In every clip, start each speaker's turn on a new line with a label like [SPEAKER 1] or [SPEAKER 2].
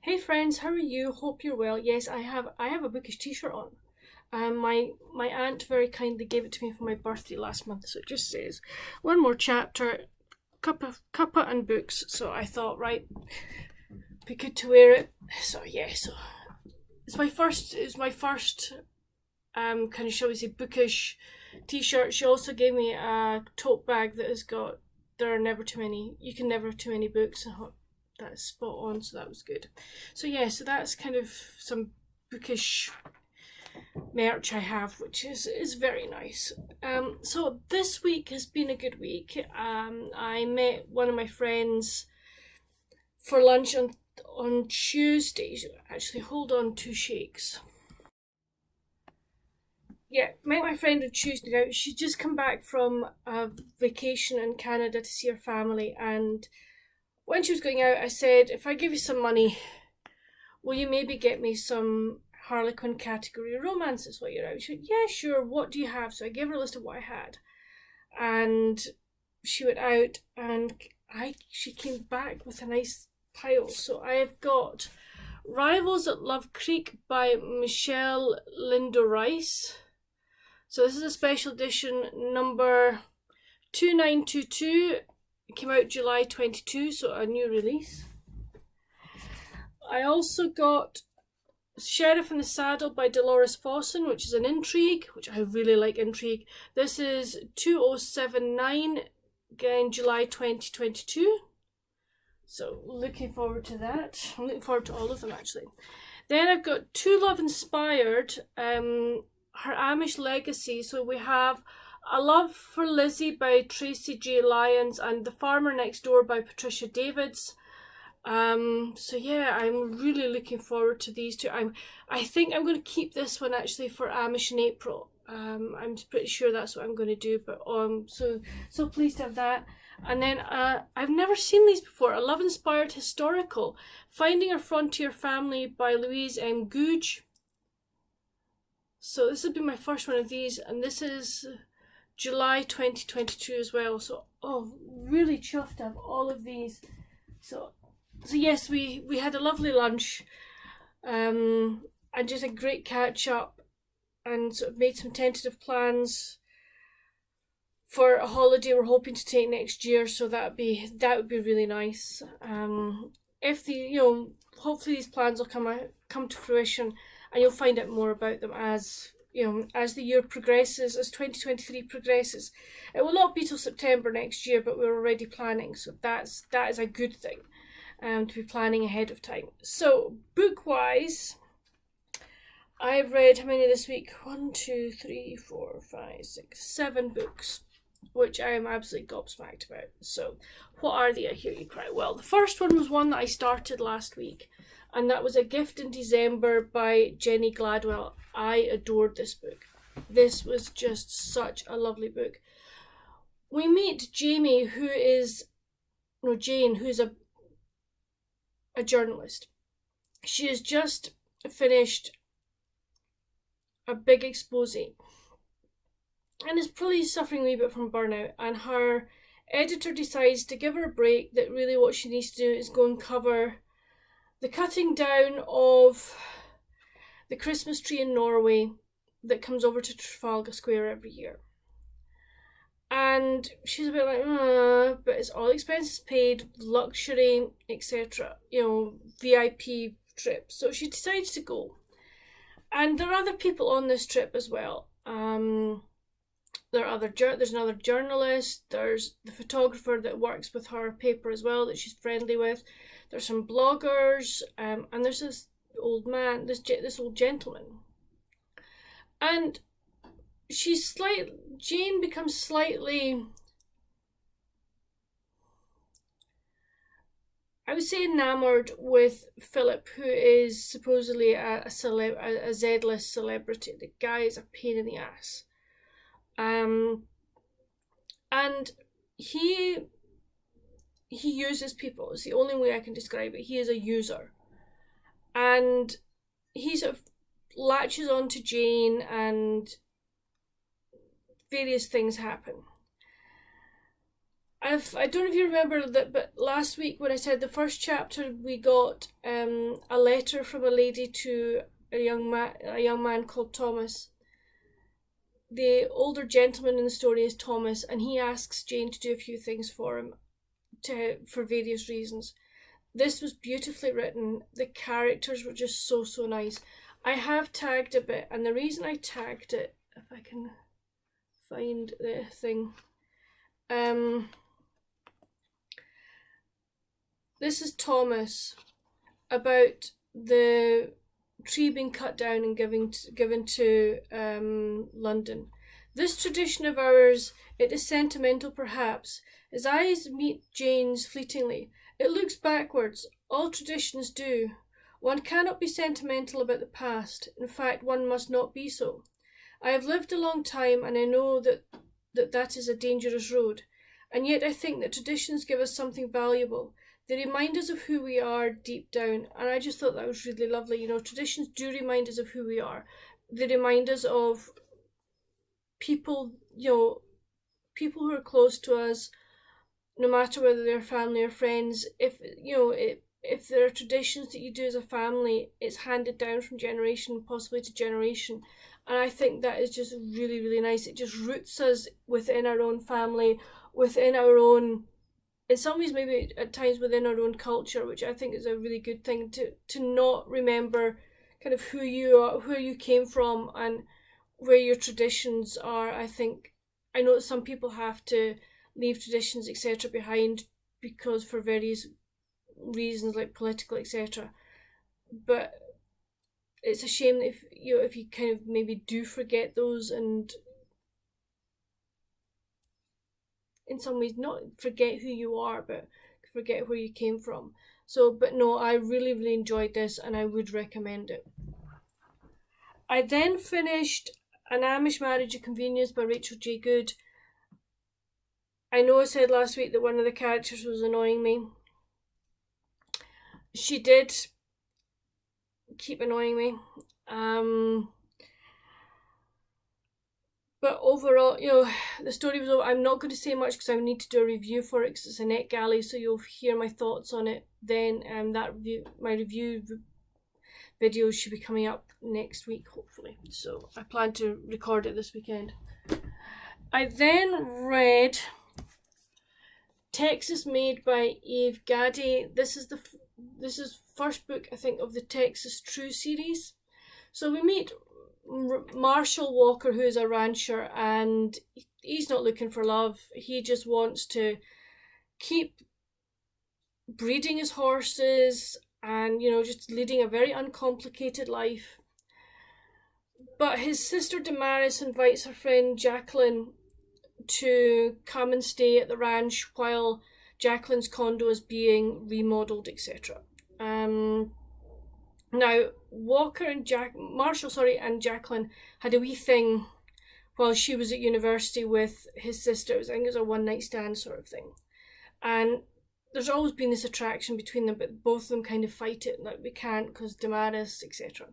[SPEAKER 1] Hey friends, how are you? Hope you're well. Yes, I have a bookish t-shirt on. My aunt very kindly gave it to me for my birthday last month, so it just says one more chapter, cuppa and books. So I thought, right, be good to wear it. So yeah, so it's my first kind of, shall we say, bookish t-shirt. She also gave me a tote bag that has got there are never too many. You can never have too many books. That's spot on, so that was good. So yeah, so that's kind of some bookish merch I have, which is very nice. So this week has been a good week. I met one of my friends for lunch on Tuesday. Actually, hold on, two shakes. Yeah, met my friend on Tuesday. Now she'd just come back from a vacation in Canada to see her family, and when she was going out, I said, if I give you some money, will you maybe get me some Harlequin category romances while you're out? She went, yeah, sure. What do you have? So I gave her a list of what I had. And she went out and she came back with a nice pile. So I have got Rivals at Love Creek by Michelle Lindo Rice. So this is a special edition number 2922. It came out July 22, so a new release. I also got Sheriff in the Saddle by Dolores Fawson, which is an intrigue, which I really like intrigue. This is 2079, again July 2022. So looking forward to that. I'm looking forward to all of them actually. Then I've got Two Love Inspired, Her Amish Legacy. So we have A Love for Lizzie by Tracy J. Lyons and The Farmer Next Door by Patricia Davids. So yeah, I'm really looking forward to these two. I think I'm going to keep this one actually for Amish in April. I'm pretty sure that's what I'm going to do. But so pleased to have that. And then I've never seen these before. A Love Inspired Historical, Finding a Frontier Family by Louise M. Googe. So this will be my first one of these, and this is July 2022 as well. So really chuffed to have all of these. So yes, we had a lovely lunch, and just a great catch up, and sort of made some tentative plans for a holiday we're hoping to take next year. So that would be really nice. If hopefully these plans will come to fruition, and you'll find out more about them as the year progresses, as 2023 progresses. It will not be till September next year, but we're already planning, so that is a good thing. To be planning ahead of time. So book wise, I've read how many this week? 1, 2, 3, 4, 5, 6, 7 books, which I am absolutely gobsmacked about. So what are they? I hear you cry. Well, the first one was one that I started last week, and that was A Gift in December by Jenny Gladwell. I adored this book. This was just such a lovely book. We meet Jane, who's a journalist. She has just finished a big expose and is probably suffering a wee bit from burnout, and her editor decides to give her a break, that really what she needs to do is go and cover the cutting down of the Christmas tree in Norway that comes over to Trafalgar Square every year. And she's a bit like, but it's all expenses paid, luxury, etc. VIP trip. So she decides to go. And there are other people on this trip as well. There's another journalist. There's the photographer that works with her paper as well, that she's friendly with. There's some bloggers, and there's this old man, this old gentleman. And Jane becomes slightly, I would say, enamored with Philip, who is supposedly a Z-list celebrity. The guy is a pain in the ass. And he uses people. It's the only way I can describe it. He is a user. And he sort of latches on to Jane, and various things happen. I don't know if you remember that, but last week when I said the first chapter, we got a letter from a lady to a young man called Thomas. The older gentleman in the story is Thomas, and he asks Jane to do a few things for him, for various reasons. This was beautifully written. The characters were just so nice. I have tagged a bit, and the reason I tagged it, if I can find the thing, this is Thomas about the tree being cut down and given to London. This tradition of ours, it is sentimental perhaps. His eyes meet Jane's fleetingly. It looks backwards. All traditions do. One cannot be sentimental about the past. In fact, one must not be so. I have lived a long time, and I know that is a dangerous road. And yet I think that traditions give us something valuable. They remind us of who we are deep down, and I just thought that was really lovely. You know, traditions do remind us of who we are. They remind us of people, people who are close to us, no matter whether they're family or friends. If there are traditions that you do as a family, it's handed down from generation, possibly to generation. And I think that is just really, really nice. It just roots us within our own family, within our own, in some ways maybe at times within our own culture, which I think is a really good thing, to not remember kind of who you are, where you came from, and where your traditions are. I know that some people have to leave traditions etc. behind because for various reasons like political etc. But it's a shame that if you kind of maybe do forget those, and in some ways not forget who you are, but forget where you came from. So, but no, I really, really enjoyed this, and I would recommend it. I then finished An Amish Marriage, A Convenience by Rachel J. Good. I know I said last week that one of the characters was annoying me. She did keep annoying me. But overall, the story was over. I'm not going to say much because I need to do a review for it because it's a NetGalley, so you'll hear my thoughts on it then. My review videos should be coming up next week, hopefully. So I plan to record it this weekend. I then read Texas Made by Eve Gaddy. This is first book, I think, of the Texas True series. So we meet Marshall Walker, who is a rancher, and he's not looking for love. He just wants to keep breeding his horses and, just leading a very uncomplicated life. But his sister Damaris invites her friend Jacqueline to come and stay at the ranch while Jacqueline's condo is being remodeled, etc. Now, Marshall and Jacqueline had a wee thing while she was at university with his sister. I think it was a one-night stand sort of thing. And there's always been this attraction between them, but both of them kind of fight it, like we can't because Damaris, etc.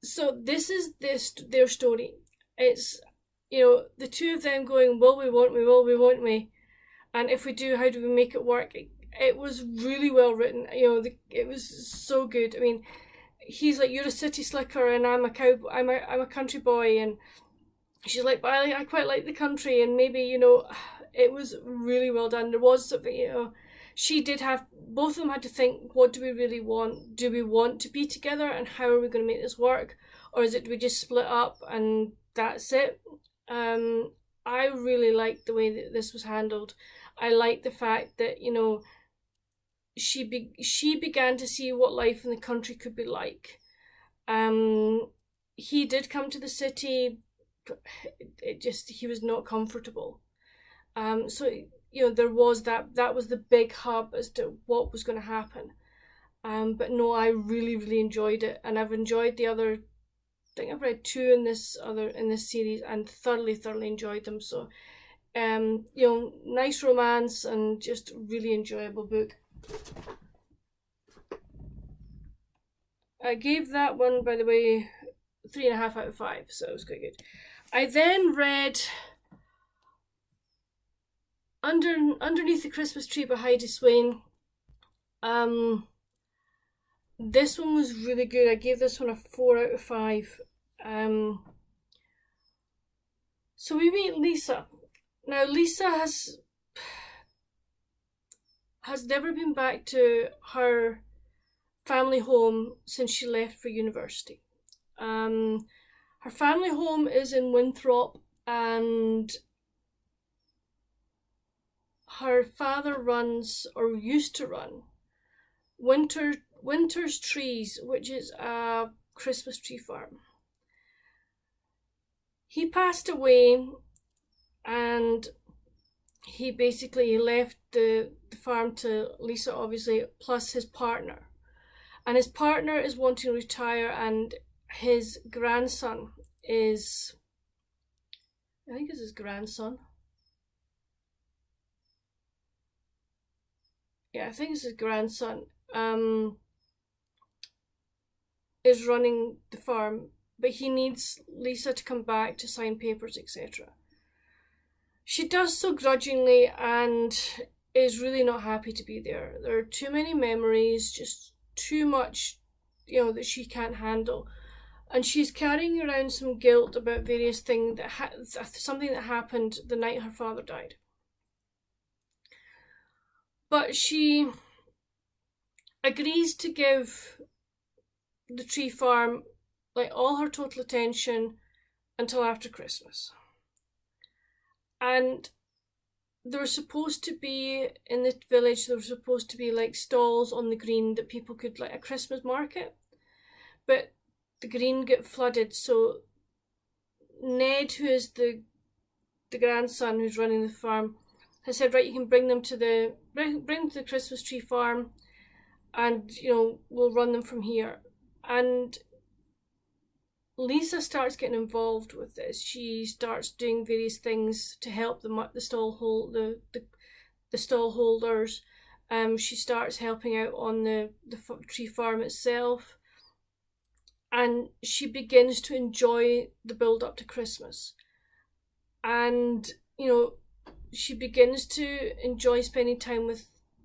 [SPEAKER 1] So this is their story. It's, the two of them going, will we, won't we? And if we do, how do we make it work? It was really well written. It was so good. I mean, he's like, you're a city slicker and I'm a country boy, and she's like, but I quite like the country, and maybe, it was really well done. There was something, she did have, both of them had to think, what do we really want? Do we want to be together, and how are we going to make this work? Or is it, do we just split up and that's it? I really liked the way that this was handled. I liked the fact that, she began to see what life in the country could be like. He did come to the city, but he was not comfortable. So there was that was the big hub as to what was going to happen. But no, I really, really enjoyed it, and I've enjoyed the other. I think I've read two in this series and thoroughly enjoyed them. So, nice romance and just really enjoyable book. I gave that one, by the way, 3.5 out of 5, so it was quite good. I then read underneath the Christmas Tree by Heidi Swain. This one was really good. I gave this one a 4 out of 5. So we meet Lisa. Now Lisa has never been back to her family home since she left for university. Her family home is in Winthrop, and her father runs, or used to run, Winter's Trees, which is a Christmas tree farm. He passed away, and he basically left the farm to Lisa, obviously, plus his partner. And his partner is wanting to retire, and his grandson is, I think it's his grandson. Yeah, I think it's his grandson, is running the farm, but he needs Lisa to come back to sign papers, etc. She does so grudgingly and is really not happy to be there. There are too many memories, just too much, that she can't handle. And she's carrying around some guilt about various things, something that happened the night her father died. But she agrees to give the tree farm all her total attention until after Christmas. And there were supposed to be, in the village, there were supposed to be stalls on the green that people could, a Christmas market. But the green get flooded, so Ned, who is the grandson who's running the farm, has said, right, you can bring them to the Christmas tree farm, and we'll run them from here. And Lisa starts getting involved with this. She starts doing various things to help the stall holders. She starts helping out on the tree farm itself, and she begins to enjoy the build up to Christmas. And she begins to enjoy spending time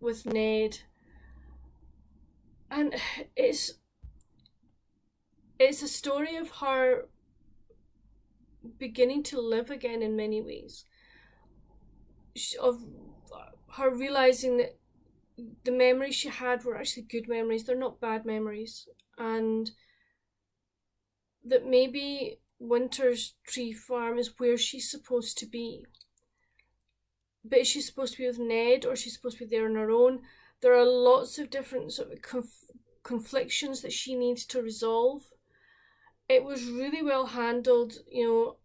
[SPEAKER 1] with Ned, and it's a story of her beginning to live again in many ways, of her realizing that the memories she had were actually good memories, they're not bad memories, and that maybe Winter's Tree Farm is where she's supposed to be. But is she supposed to be with Ned, or is she supposed to be there on her own? There are lots of different sort of conflictions that she needs to resolve. It was really well handled, the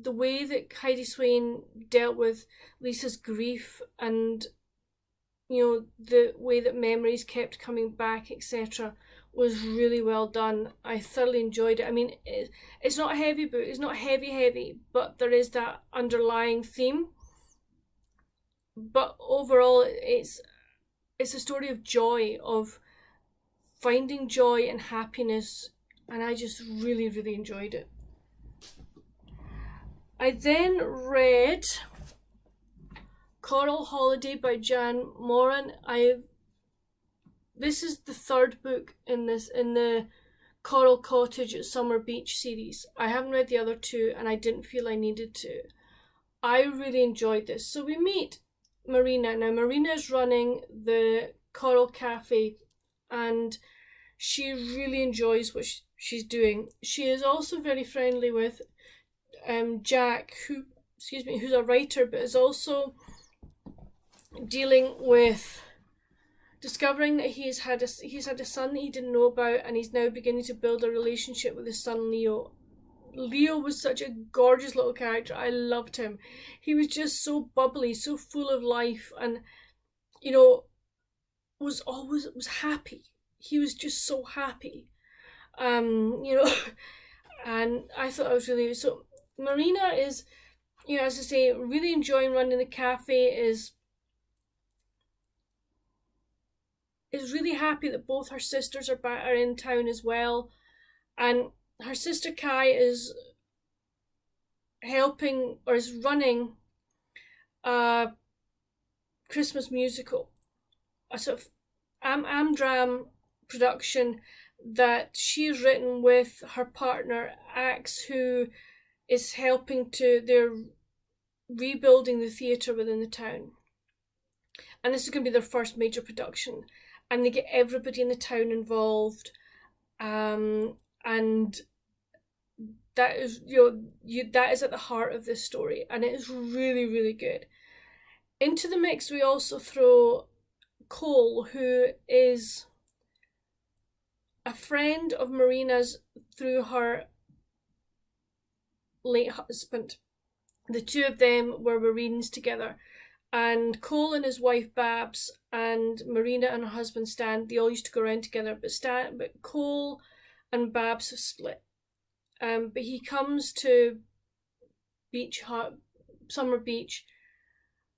[SPEAKER 1] way that Heidi Swain dealt with Lisa's grief, and the way that memories kept coming back, etc., was really well done. I thoroughly enjoyed it. I mean, it's not a heavy book, it's not heavy, but there is that underlying theme. But overall, it's a story of joy, of finding joy and happiness, and I just really, really enjoyed it. I then read Coral Holiday by Jan Moran. This is the third book in the Coral Cottage at Summer Beach series. I haven't read the other two, and I didn't feel I needed to. I really enjoyed this. So we meet Marina. Now Marina is running the Coral Cafe, and she really enjoys what she's doing. She is also very friendly with Jack, who's a writer, but is also dealing with discovering that he's had a son that he didn't know about, and he's now beginning to build a relationship with his son Leo. Leo was such a gorgeous little character. I loved him. He was just so bubbly, so full of life, and was happy. He was just so happy. And I thought I was really, so Marina is, as I say, really enjoying running the cafe, is really happy that both her sisters are in town as well, and her sister Kai is helping, or is running a Christmas musical, a sort of Amdram production that she's written with her partner Axe, who is helping to, they're rebuilding the theatre within the town. And this is going to be their first major production. And they get everybody in the town involved. And that is, that is at the heart of this story. And it is really, really good. Into the mix, we also throw Cole, who is a friend of Marina's through her late husband. The two of them were Marines together, and Cole and his wife Babs and Marina and her husband Stan, they all used to go around together, but Cole and Babs have split. But he comes to Summer Beach.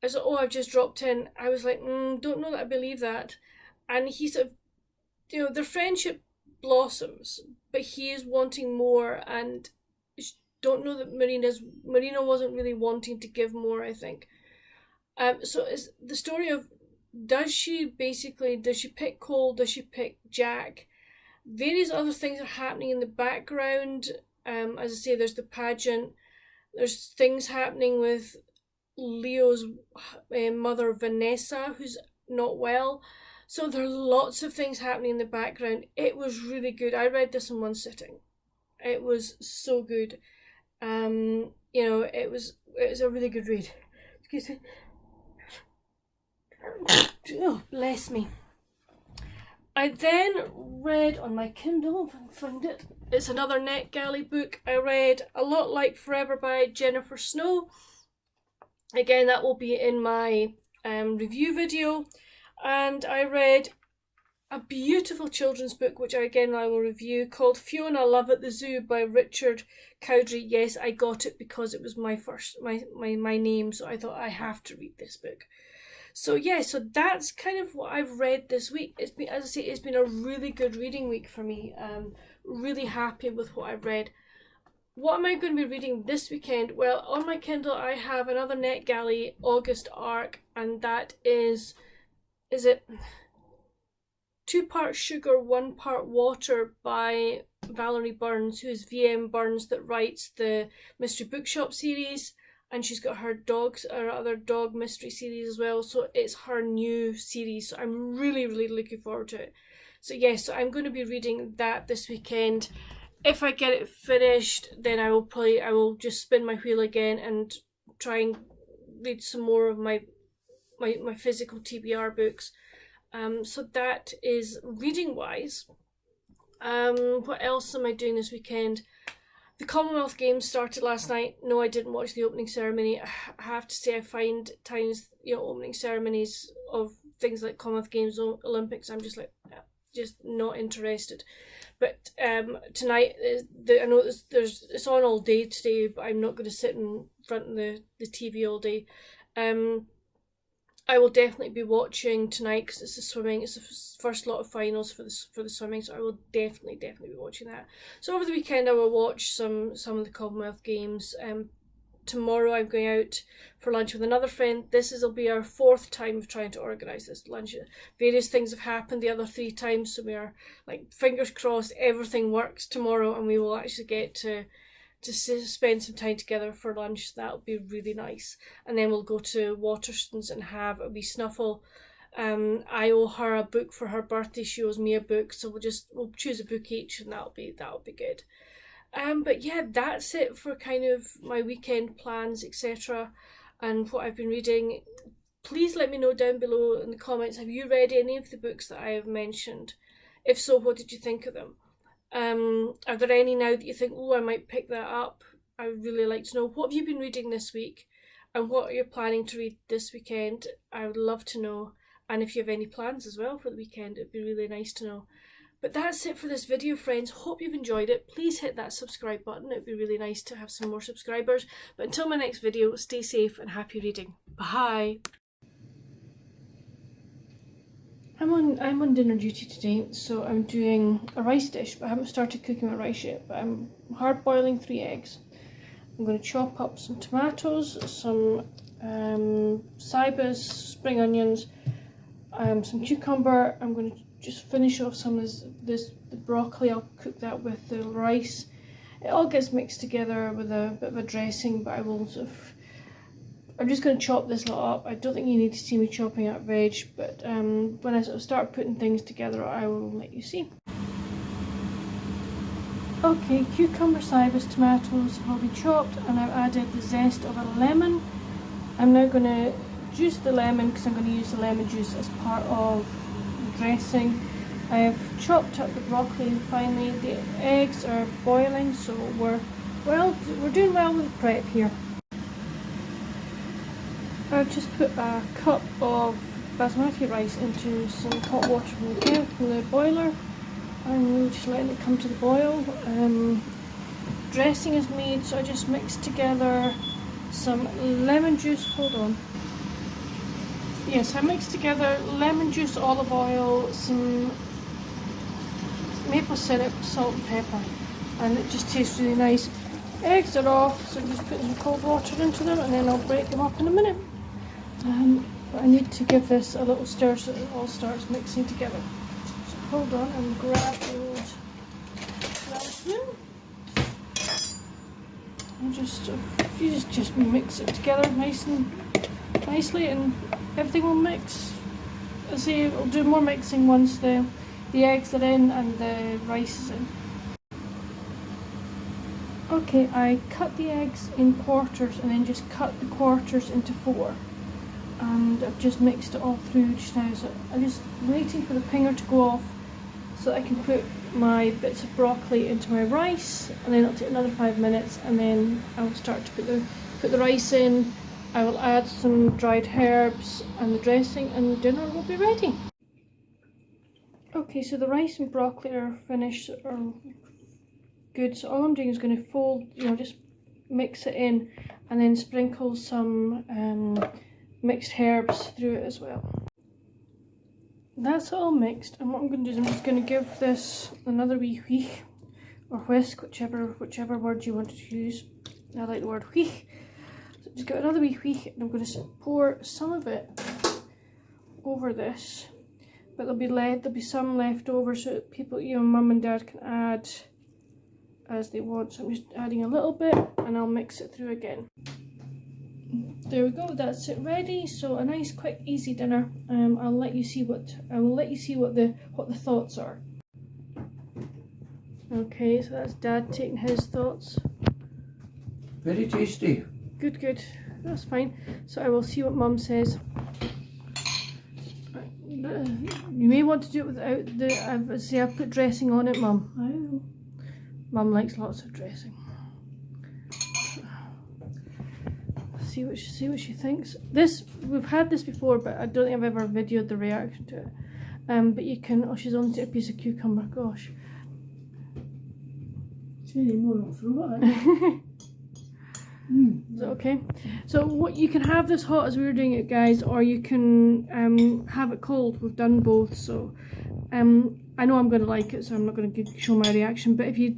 [SPEAKER 1] I was like, oh, I've just dropped in. I was like, don't know that I believe that. And he sort of, their friendship blossoms, but he is wanting more, and don't know that Marina wasn't really wanting to give more, I think. So it's the story of, does she pick Cole, does she pick Jack? Various other things are happening in the background. As I say, there's the pageant, there's things happening with Leo's mother Vanessa, who's not well. So there are lots of things happening in the background. It was really good. I read this in one sitting. It was so good. It was a really good read. Excuse me. Oh, bless me. I then read on my Kindle, if I can find it. It's another NetGalley book. I read A Lot Like Forever by Jennifer Snow. Again, that will be in my review video. And I read a beautiful children's book, which I will review, called Fiona, Love at the Zoo by Richard Cowdely. Yes, I got it because it was my name, so I thought I have to read this book. So yeah, so that's kind of what I've read this week. It's been, as I say, it's been a really good reading week for me. Really happy with what I've read. What am I going to be reading this weekend? Well, on my Kindle I have another NetGalley August arc, and that is it 2 parts sugar, 1 part water by Valerie Burns, who is VM Burns that writes the Mystery Bookshop series, and she's got her other dog mystery series as well. So it's her new series. So I'm really, really looking forward to it. So yes, so I'm going to be reading that this weekend. If I get it finished, then I will just spin my wheel again and try and read some more of my physical TBR books. So that is reading wise. What else am I doing this weekend? The Commonwealth Games started last night. No, I didn't watch the opening ceremony. I have to say, I find times, opening ceremonies of things like Commonwealth Games, Olympics, I'm just like, just not interested. But tonight, I know it's on all day today, but I'm not going to sit in front of the TV all day. I will definitely be watching tonight because it's the swimming. It's the first lot of finals for the swimming, so I will definitely be watching that. So over the weekend I will watch some of the Commonwealth Games. Tomorrow I'm going out for lunch with another friend. Will be our 4th time of trying to organise this lunch. Various things have happened the other 3 times, so we are like fingers crossed everything works tomorrow and we will actually get to spend some time together for lunch. That'll be really nice. And then we'll go to Waterstones and have a wee snuffle. I owe her a book for her birthday. She owes me a book, so we'll choose a book each, and that'll be good. But yeah, that's it for kind of my weekend plans, etc. and what I've been reading. Please let me know down below in the comments, have you read any of the books that I have mentioned? If so, what did you think of them? Are there any now that you think, oh, I might pick that up? I would really like to know. What have you been reading this week? And what are you planning to read this weekend? I would love to know. And if you have any plans as well for the weekend, it'd be really nice to know. But that's it for this video, friends. Hope you've enjoyed it. Please hit that subscribe button. It'd be really nice to have some more subscribers. But until my next video, stay safe and happy reading. Bye! I'm on dinner duty today, so I'm doing a rice dish, but I haven't started cooking my rice yet. But I'm hard boiling 3 eggs. I'm going to chop up some tomatoes, some cybers, spring onions, some cucumber. I'm going to just finish off some of the broccoli. I'll cook that with the rice. It all gets mixed together with a bit of a dressing, but I'm just going to chop this lot up. I don't think you need to see me chopping up veg, but when I sort of start putting things together, I will let you see. Okay, cucumber, cybers, tomatoes have all been chopped, and I've added the zest of a lemon. I'm now going to juice the lemon because I'm going to use the lemon juice as part of the dressing. I have chopped up the broccoli finely. The eggs are boiling, so we're doing well with the prep here. I've just put a cup of basmati rice into some hot water from the boiler, and we're just letting it come to the boil. Dressing is made, so I just mixed together some lemon juice. Hold on. Yes, I mixed together lemon juice, olive oil, some maple syrup, salt and pepper, and it just tastes really nice. Eggs are off, so I'm just putting some cold water into them, and then I'll break them up in a minute. But I need to give this a little stir so it all starts mixing together. So hold on and grab the old spoon. And you just mix it together nicely, and everything will mix. I say I'll do more mixing once the eggs are in and the rice is in. Okay, I cut the eggs in quarters and then just cut the quarters into 4. And I've just mixed it all through just now, so I'm just waiting for the pinger to go off so that I can put my bits of broccoli into my rice, and then it'll take another 5 minutes, and then I will start to put the rice in. I will add some dried herbs and the dressing, and dinner will be ready. Okay, so the rice and broccoli are finished, are good, so all I'm doing is going to fold, just mix it in, and then sprinkle some mixed herbs through it as well. That's all mixed, and what I'm going to do is I'm just going to give this another wee whisk, or whisk, whichever word you want to use. I like the word whisk. So just give it another wee whisk, and I'm going to pour some of it over this, but there'll be some left over so that people, mum and dad can add as they want. So I'm just adding a little bit, and I'll mix it through again. There we go, that's it ready. So a nice, quick, easy dinner. I'll let you see what the thoughts are. Okay, so that's Dad taking his thoughts.
[SPEAKER 2] Very tasty.
[SPEAKER 1] Good. That's fine. So I will see what Mum says. You may want to do it without I've put dressing on it, Mum. I know. Mum likes lots of dressing. See what she thinks. We've had this before, but I don't think I've ever videoed the reaction to it. But you can. Oh, she's only a piece of cucumber. Gosh. Is that okay? So what you can have this hot as we were doing it, guys, or you can have it cold. We've done both, so I know I'm going to like it, so I'm not going to show my reaction. But if you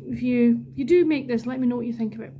[SPEAKER 1] do make this, let me know what you think of it.